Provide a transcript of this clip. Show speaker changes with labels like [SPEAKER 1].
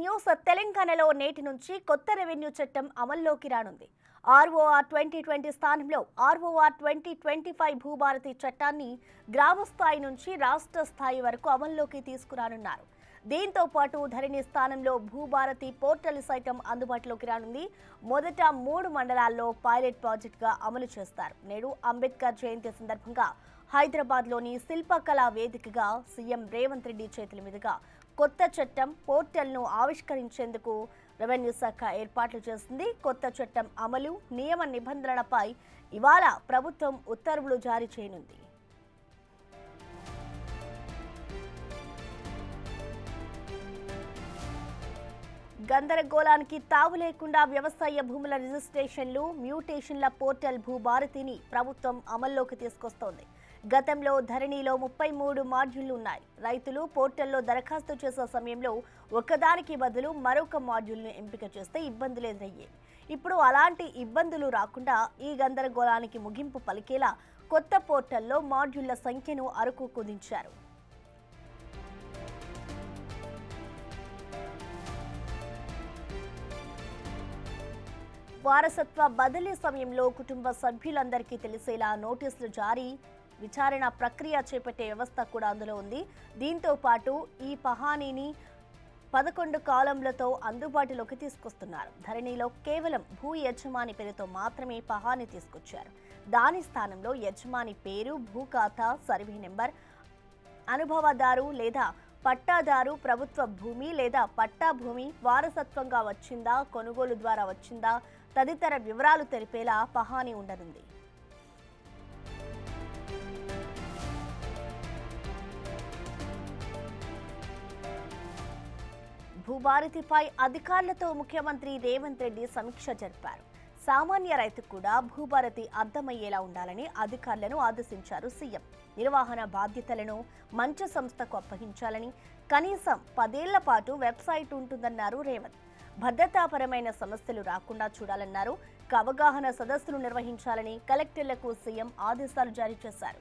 [SPEAKER 1] News. తెలంగాణలో నేటి నుంచి కొత్త రెవెన్యూ చట్టం అమల్లోకి రానుంది. ఆర్ఓఆర్ 2020 స్థానంలో ఆర్ఓఆర్ 2025 భూభారతి చట్టాన్ని గ్రామ స్థాయి నుంచి రాష్ట్ర స్థాయి వరకు అమల్లోకి తీసుకురానున్నారు. దీంతో పాటు ధరణి స్థానంలో భూభారతి పోర్టల్ సైతం అందుబాటులోకి రానుంది. మొదట 3 మండలాల్లో పైలట్ ప్రాజెక్టుగా అమలు చేస్తారు. నేడు అంబేద్కర్ జయంతి సందర్భంగా హైదరాబాద్లోని శిల్పకళా వేదికగా సీఎం రేవంత్ రెడ్డి చేతుల మీదుగా కొత్త చట్టం పోర్టల్ను ఆవిష్కరించేందుకు రెవెన్యూ శాఖ ఏర్పాట్లు చేసింది. కొత్త చట్టం అమలు నియమ నిబంధనలపై ఇవాళ ప్రభుత్వం ఉత్తర్వులు జారీ చేయనుంది. గందరగోళానికి తావు లేకుండా వ్యవసాయ భూముల రిజిస్ట్రేషన్లు మ్యూటేషన్ల పోర్టల్ భూభారతిని ప్రభుత్వం అమల్లోకి తీసుకొస్తోంది. గతంలో ధరణిలో 33 మాడ్యూళ్లు ఉన్నాయి. రైతులు పోర్టల్లో దరఖాస్తు చేసే సమయంలో ఒకదానికి బదులు మరొక మాడ్యూల్ను ఎంపిక చేస్తే ఇబ్బందులు ఎదురయ్యాయి. ఇప్పుడు అలాంటి ఇబ్బందులు రాకుండా ఈ గందరగోళానికి ముగింపు పలికేలా కొత్త పోర్టల్లో మాడ్యూళ్ల సంఖ్యను అరకు కుదించారు. వారసత్వ బదిలీ సమయంలో కుటుంబ సభ్యులందరికీ తెలిసేలా నోటీసులు జారీ, విచారణ ప్రక్రియ చేపట్టే వ్యవస్థ కూడా అందులో ఉంది. దీంతో పాటు ఈ పహానీని 11 కాలంలతో అందుబాటులోకి తీసుకొస్తున్నారు. ధరణిలో కేవలం భూ యజమాని పేరుతో మాత్రమే పహానీ తీసుకొచ్చారు. దాని స్థానంలో యజమాని పేరు, భూ ఖాతా, సర్వే నెంబర్, అనుభవదారు లేదా పట్టాదారు, ప్రభుత్వ భూమి లేదా పట్టా భూమి వారసత్వంగా వచ్చిందా, కొనుగోలు ద్వారా వచ్చిందా తదితర వివరాలు తెలిపేలా పహానీ ఉండనుంది. భూభారతిపై అధికారులతో ముఖ్యమంత్రి రేవంత్ రెడ్డి సమీక్ష జరిపారు. సామాన్య రైతుకు కూడా భూభారతి అర్థమయ్యేలా ఉండాలని అధికారులను ఆదేశించారు సీఎం. నిర్వహణ బాధ్యతలను మంచి సంస్థకు అప్పగించాలని, కనీసం 10 ఏళ్ల పాటు వెబ్సైట్ ఉంటుందన్నారు రేవంత్. భద్రతాపరమైన సమస్యలు రాకుండా చూడాలన్నారు. అవగాహన సదస్సులు నిర్వహించాలని కలెక్టర్లకు సీఎం ఆదేశాలు జారీ చేశారు.